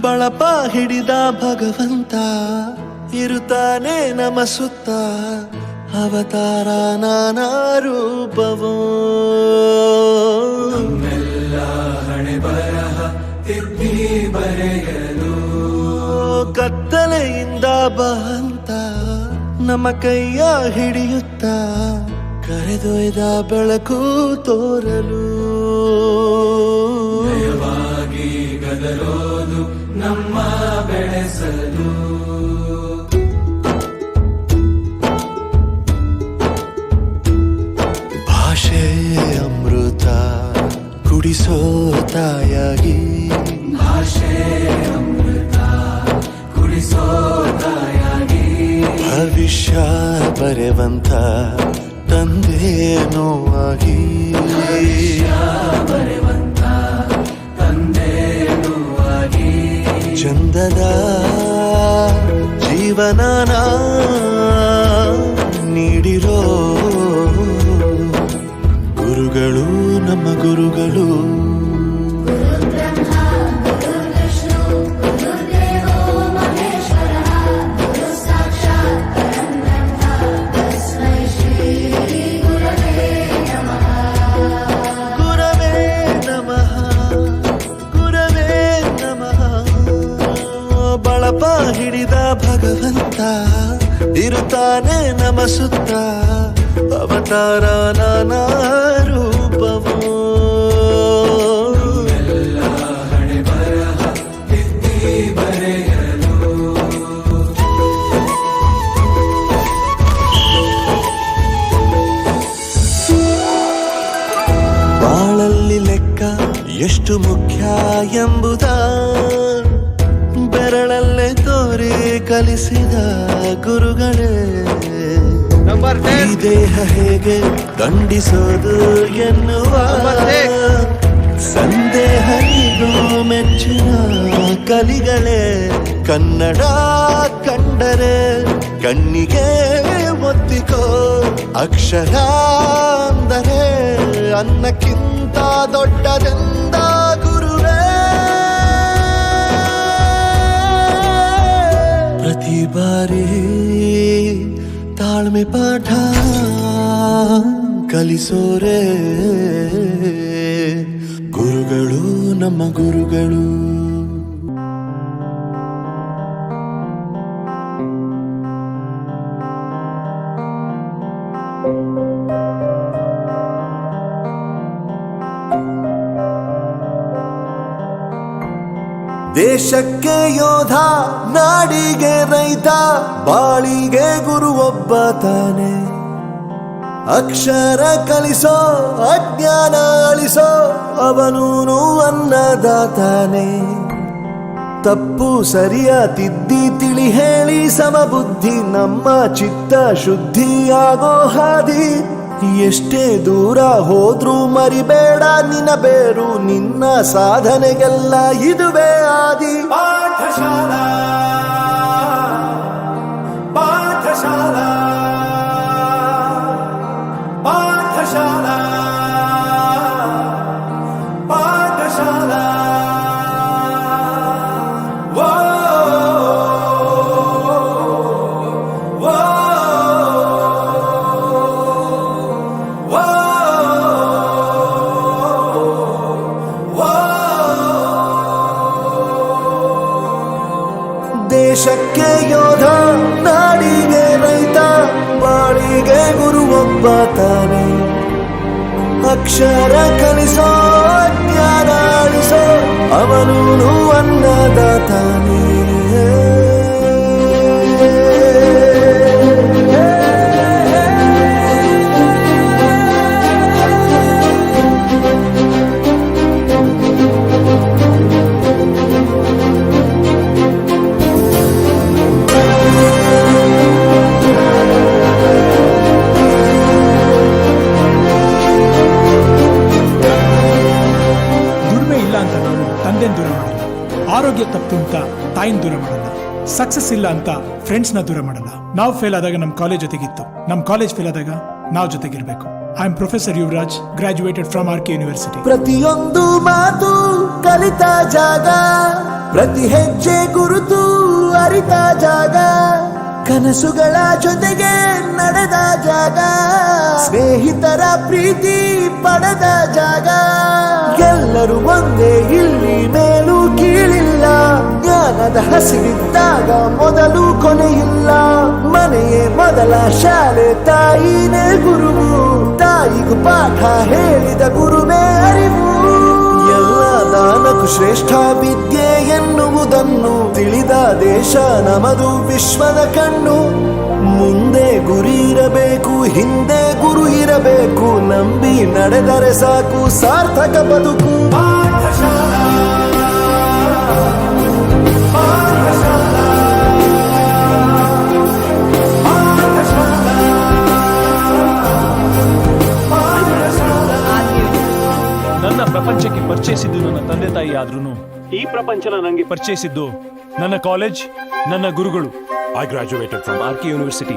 ಬಳಪ ಹಿಡಿದ ಭಗವಂತ ಇರುತ್ತಾನೆ ನಮ ಸುತ್ತ, ಅವತಾರ ನಾನಾ ರೂಪವೋ. ಹಣೆ ಬರಹ ತಿದ್ದಿ ಬರೆಯಲು ಕತ್ತಲೆಯಿಂದ ಬಂತ ನಮ್ಮ ಕೈಯ ಹಿಡಿಯುತ್ತ, ಕರೆದೊಯ್ದ ಬೆಳಕು ತೋರಲು. ದಯವಾಗಿ ಗದರೋದು ನಮ್ಮ ಬೆಳೆಸಲು. ಭಾಷೆ ಅಮೃತ ಕುಡಿಸೋ ತಾಯಾಗಿ, ಭಾಷೆ ಅಮೃತ ಕುಡಿಸೋ ತಾಯಾಗಿ. ಭವಿಷ್ಯ ಬರೆವಂತ ತಂದೇನೋ ಆಗಿ, ಬರೆವಂತ ತಂದೇನೋ ಆಗಿ. ಚಂದದ ಜೀವನನ ನೀಡಿರೋ ಗುರುಗಳು ನಮ್ಮ ಗುರುಗಳು. ಬಳಪ ಹಿಡಿದ ಭಗವಂತ ಇರುತ್ತಾನೆ ನಮ ಸುತ್ತ, ಅವತಾರ ನಾನಾ ರೂಪವೋ. ಹಣೆ ಬರಹ ತಿದ್ದಿ ಬರೆಯಲು. ಬಾಳಲ್ಲಿ ಲೆಕ್ಕ ಎಷ್ಟು ಮುಖ್ಯ ಎಂಬುದ ಬೆರಳಲ್ಲೇ ತೋರಿ ಕಲಿಸಿದ ಗುರುಗಳೇ. ಈ ದೇಹ ಹೇಗೆ ದಂಡಿಸೋದು ಎನ್ನುವ ಸಂದೇಹ ಇದು ಮೆಚ್ಚಿನ ಕಲಿಗಳೇ. ಕನ್ನಡ ಕಂಡರೆ ಕಣ್ಣಿಗೆ ಒತ್ತಿಕೋ, ಅಕ್ಷರ ಅಂದರೆ ಅನ್ನಕ್ಕಿಂತ ದೊಡ್ಡದೆಂದ ಗುರುವೇ. ಪ್ರತಿ ಬಾರಿ ತಾಳ್ಮೆ ಪಾಠ ಕಲಿಸೋರೆ ಗುರುಗಳು ನಮ್ಮ ಗುರುಗಳು. ದೇಶಕ್ಕೆ ಯೋಧ, ನಾಡಿಗೆ ರೈತ, ಬಾಳಿಗೆ ಗುರು ಒಬ್ಬ ತಾನೆ. ಅಕ್ಷರ ಕಲಿಸೋ ಅಜ್ಞಾನ ಅಳಿಸೋ ಅವನೂನು ಅನ್ನದಾತಾನೆ. ತಪ್ಪು ಸರಿಯ ತಿದ್ದಿ ತಿಳಿ ಹೇಳಿ ಸಮಬುದ್ಧಿ ನಮ್ಮ ಚಿತ್ತ ಶುದ್ಧಿಯಾಗೋ ಹಾದಿ. ಎಷ್ಟೇ ದೂರ ಹೋದ್ರೂ ಮರಿಬೇಡ ನಿನ್ನ ಬೇರು, ನಿನ್ನ ಸಾಧನೆಗೆಲ್ಲ ಇದುವೇ ಆದಿ. ಪಾಠಶಾಲಾ ಪಾಠಶಾಲಾ ಪಾಠಶಾಲಾ ಪಾಠಶಾಲಾ. ದೇಶಕ್ಕೆ ಯೋಧ, ನಾಡಿಗೆ ರೈತ, ಬಾಳಿಗೆ ಗುರು ಒಬ್ಬ ತಾನೆ. ಅಕ್ಷರ ಕಲಿಸೋ ಜ್ಞಾನ ಅಳಿಸೋ ಅವನೂನು ಅನ್ನದಾತಾನೆ. ಸಕ್ಸಸ್ ಇಲ್ಲ ಅಂತ ಫ್ರೆಂಡ್ಸ್ನ ದೂರ ಮಾಡಲ್ಲ. ನಾವು ಫೇಲ್ ಆದಾಗ ನಮ್ಮ ಕಾಲೇಜ್ ಜೊತೆಗಿತ್ತು, ನಮ್ಮ ಕಾಲೇಜ್ ಫೇಲ್ ಆದಾಗ ನಾವು ಜೊತೆಗಿರ್ಬೇಕು. I am professor Yuvraj, graduated from R K university. ಪ್ರತಿಯೊಂದು ಮಾತು ಕಲಿತ ಜಾಗ, ಪ್ರತಿ ಹೆಜ್ಜೆ ಗುರುತು ಅರಿತ ಜಾಗ, ಕನಸುಗಳ ಜೊತೆಗೆ ನಡೆದ ಜಾಗ, ಸ್ನೇಹಿತರ ಪ್ರೀತಿ ಪಡೆದ ಜಾಗ. ಎಲ್ಲರೂ ಒಂದೇ, ಇಲ್ಲಿ ಮೇಲೂ ಕೀಳಿಲ್ಲ, ಜ್ಞಾನದ ಹಸಿವಿದ್ದಾಗ ಮೊದಲು ಕೊನೆಯಿಲ್ಲ. ಮನೆಯೇ ಮೊದಲ ಶಾಲೆ, ತಾಯಿನೇ ಗುರುವು, ತಾಯಿಗೂ ಪಾಠ ಹೇಳಿದ ಗುರುವೇ ಅರಿವು. ಎಲ್ಲ ದಾನಕ್ಕೂ ಶ್ರೇಷ್ಠ ವಿದ್ಯೆ ಎನ್ನುವುದನ್ನು ತಿಳಿದ ದೇಶ ನಮದು, ವಿಶ್ವದ ಕಣ್ಣು. ಮುಂದೆ ಗುರಿ ಇರಬೇಕು, ಹಿಂದೆ ಗುರು ಇರಬೇಕು, ನಂಬಿ ನಡೆದರೆ ಸಾಕು ಸಾರ್ಥಕ ಬದುಕು. ಪಾಠಶಾಲಾ ಪಾಠಶಾಲಾ ನನ್ನ ಪ್ರಪಂಚಕ್ಕೆ ಪರಿಚಯಿಸಿದ್ದು ನನ್ನ ತಂದೆ ತಾಯಿ ಆದ್ರೂ ಈ ಪ್ರಪಂಚನ ನನಗೆ ಪರಿಚಯಿಸಿದ್ದು ನನ್ನ ಕಾಲೇಜ್, ನನ್ನ ಗುರುಗಳು. I graduated from R K university.